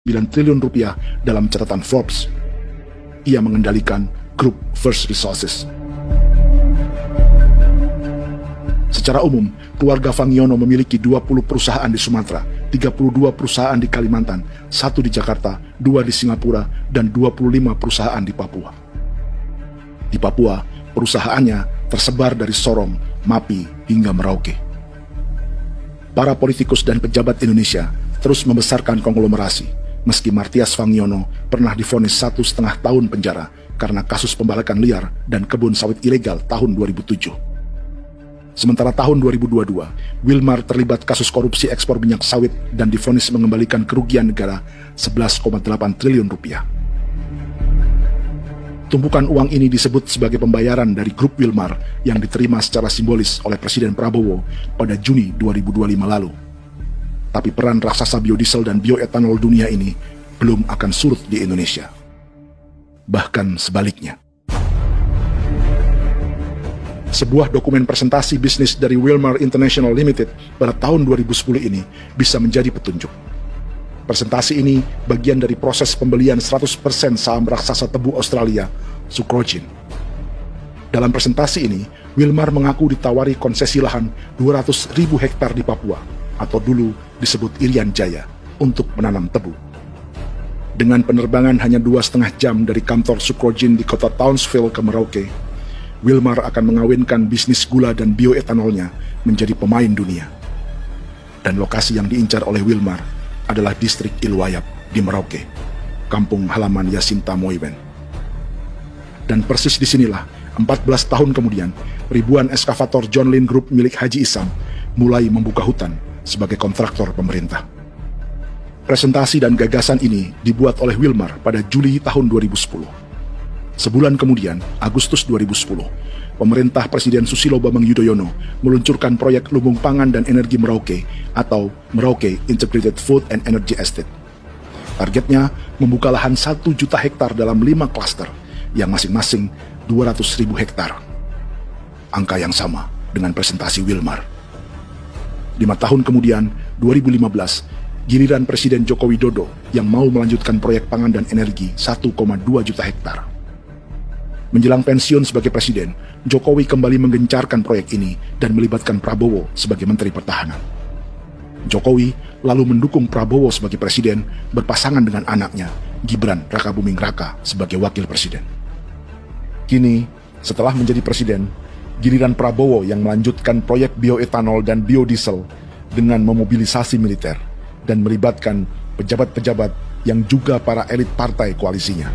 9 triliun rupiah dalam catatan Forbes. Ia mengendalikan grup First Resources. Secara umum, keluarga Fangiono memiliki 20 perusahaan di Sumatera, 32 perusahaan di Kalimantan, 1 di Jakarta, 2 di Singapura, dan 25 perusahaan di Papua. Di Papua, perusahaannya tersebar dari Sorong, Mapi, hingga Merauke. Para politikus dan pejabat Indonesia terus membesarkan konglomerasi, meski Martias Fangiono pernah divonis 1,5 tahun penjara karena kasus pembalakan liar dan kebun sawit ilegal tahun 2007. Sementara tahun 2022, Wilmar terlibat kasus korupsi ekspor minyak sawit dan divonis mengembalikan kerugian negara 11,8 triliun rupiah. Tumpukan uang ini disebut sebagai pembayaran dari grup Wilmar yang diterima secara simbolis oleh Presiden Prabowo pada Juni 2025 lalu. Tapi peran raksasa biodiesel dan bioetanol dunia ini belum akan surut di Indonesia. Bahkan sebaliknya. Sebuah dokumen presentasi bisnis dari Wilmar International Limited pada tahun 2010 ini bisa menjadi petunjuk. Presentasi ini bagian dari proses pembelian 100% saham raksasa tebu Australia, Sucrogen. Dalam presentasi ini, Wilmar mengaku ditawari konsesi lahan 200.000 hektar di Papua, atau dulu disebut Irian Jaya, untuk menanam tebu. Dengan penerbangan hanya 2,5 jam dari kantor Sucrogen di kota Townsville ke Merauke, Wilmar akan mengawinkan bisnis gula dan bioetanolnya menjadi pemain dunia. Dan lokasi yang diincar oleh Wilmar adalah distrik Ilwayap di Merauke, kampung halaman Yasinta Moiwen. Dan persis disinilah, 14 tahun kemudian, ribuan eskavator John Lynn Group milik Haji Isam mulai membuka hutan sebagai kontraktor pemerintah. Presentasi dan gagasan ini dibuat oleh Wilmar pada Juli tahun 2010. Sebulan kemudian, Agustus 2010, pemerintah Presiden Susilo Bambang Yudhoyono meluncurkan proyek Lumbung Pangan dan Energi Merauke atau Merauke Integrated Food and Energy Estate. Targetnya membuka lahan 1 juta hektar dalam 5 klaster yang masing-masing 200.000 hektar. Angka yang sama dengan presentasi Wilmar. 5 tahun kemudian, 2015, giliran Presiden Joko Widodo yang mau melanjutkan proyek pangan dan energi 1,2 juta hektar. Menjelang pensiun sebagai presiden, Jokowi kembali menggencarkan proyek ini dan melibatkan Prabowo sebagai Menteri Pertahanan. Jokowi lalu mendukung Prabowo sebagai presiden berpasangan dengan anaknya, Gibran Rakabuming Raka sebagai wakil presiden. Kini, setelah menjadi presiden, giliran Prabowo yang melanjutkan proyek bioetanol dan biodiesel dengan memobilisasi militer dan melibatkan pejabat-pejabat yang juga para elit partai koalisinya.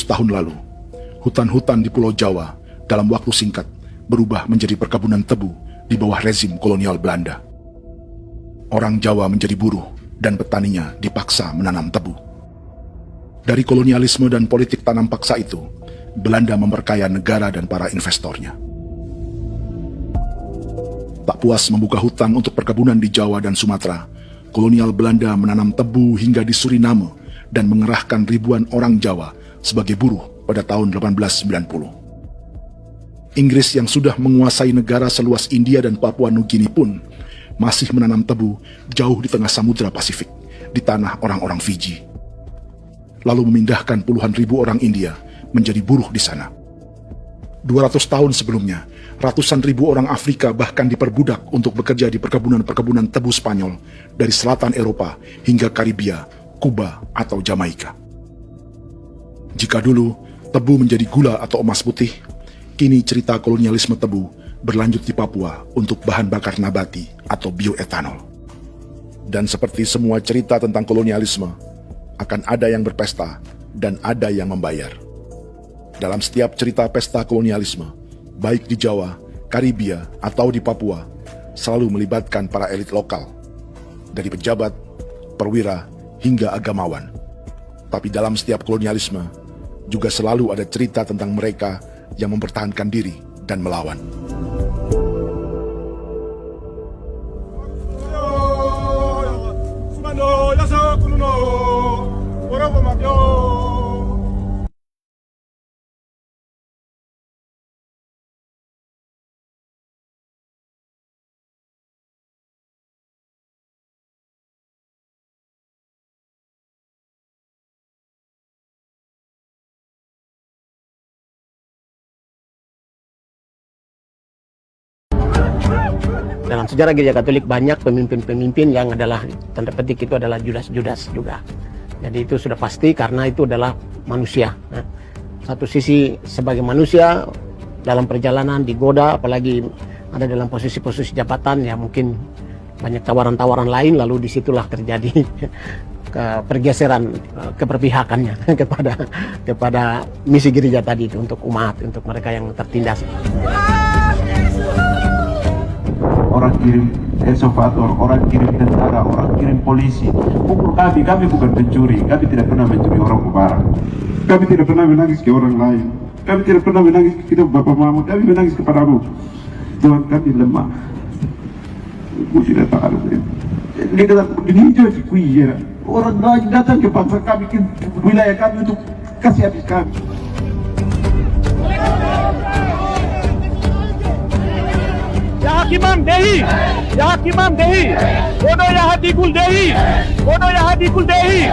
Tahun lalu, hutan-hutan di Pulau Jawa dalam waktu singkat berubah menjadi perkebunan tebu di bawah rezim kolonial Belanda. Orang Jawa menjadi buruh dan petaninya dipaksa menanam tebu. Dari kolonialisme dan politik tanam paksa itu, Belanda memperkaya negara dan para investornya. Tak puas membuka hutan untuk perkebunan di Jawa dan Sumatera, kolonial Belanda menanam tebu hingga di Suriname dan mengerahkan ribuan orang Jawa sebagai buruh pada tahun 1890. Inggris yang sudah menguasai negara seluas India dan Papua Nugini pun masih menanam tebu jauh di tengah Samudra Pasifik, di tanah orang-orang Fiji. Lalu memindahkan puluhan ribu orang India menjadi buruh di sana. 200 tahun sebelumnya, ratusan ribu orang Afrika bahkan diperbudak untuk bekerja di perkebunan-perkebunan tebu Spanyol dari selatan Eropa hingga Karibia, Kuba atau Jamaika. Jika dulu tebu menjadi gula atau emas putih, kini cerita kolonialisme tebu berlanjut di Papua untuk bahan bakar nabati atau bioetanol. Dan seperti semua cerita tentang kolonialisme, akan ada yang berpesta dan ada yang membayar. Dalam setiap cerita pesta kolonialisme, baik di Jawa, Karibia, atau di Papua, selalu melibatkan para elit lokal, dari pejabat, perwira, hingga agamawan. Tapi dalam setiap kolonialisme, juga selalu ada cerita tentang mereka yang mempertahankan diri dan melawan. Dalam sejarah Gereja Katolik banyak pemimpin-pemimpin yang adalah, tanda petik itu adalah Judas-Judas juga. Jadi itu sudah pasti karena itu adalah manusia. Satu sisi sebagai manusia dalam perjalanan digoda, apalagi ada dalam posisi-posisi jabatan, ya mungkin banyak tawaran-tawaran lain, lalu disitulah terjadi pergeseran keberpihakannya kepada misi gereja tadi itu untuk umat, untuk mereka yang tertindas. Orang kirim esovator, orang kirim tentara, orang kirim polisi. Pukul kami bukan pencuri, kami tidak pernah mencuri orang barang. Kami tidak pernah menangis ke orang lain. Kami tidak pernah menangis ke kita Bapak Mama, kami menangis kepadamu. Tuhan kami lemah. Aku sudah tahu. Lihat ini jadi kuiya. Orang lain datang ke bangsa kami, ke wilayah kami untuk kasih habis kami. Ya Hakimam Dehi, Ya Hakimam Dehi, Bodoh Ya Hadikul Dehi, Bodoh Ya Hadikul Dehi.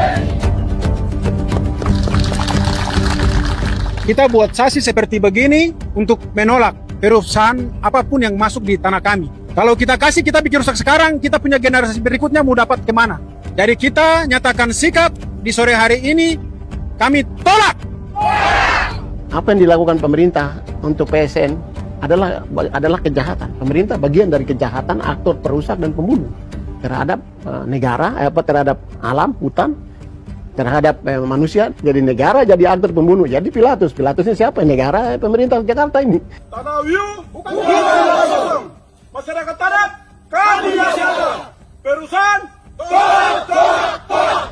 Kita buat sasi seperti begini untuk menolak perusahaan apapun yang masuk di tanah kami. Kalau kita kasih, kita bikin rusak sekarang, kita punya generasi berikutnya mau dapat kemana? Jadi kita nyatakan sikap di sore hari ini, kami tolak. Apa yang dilakukan pemerintah untuk PSN adalah kejahatan. Pemerintah bagian dari kejahatan, aktor perusak dan pembunuh terhadap negara, terhadap alam, hutan, terhadap manusia. Jadi negara jadi aktor pembunuh. Jadi Pilatusnya siapa? Negara, pemerintah Jakarta ini. Tanah Wiu bukan kosong. Masyarakat tanah kami yang siapa? Perusahaan tolak.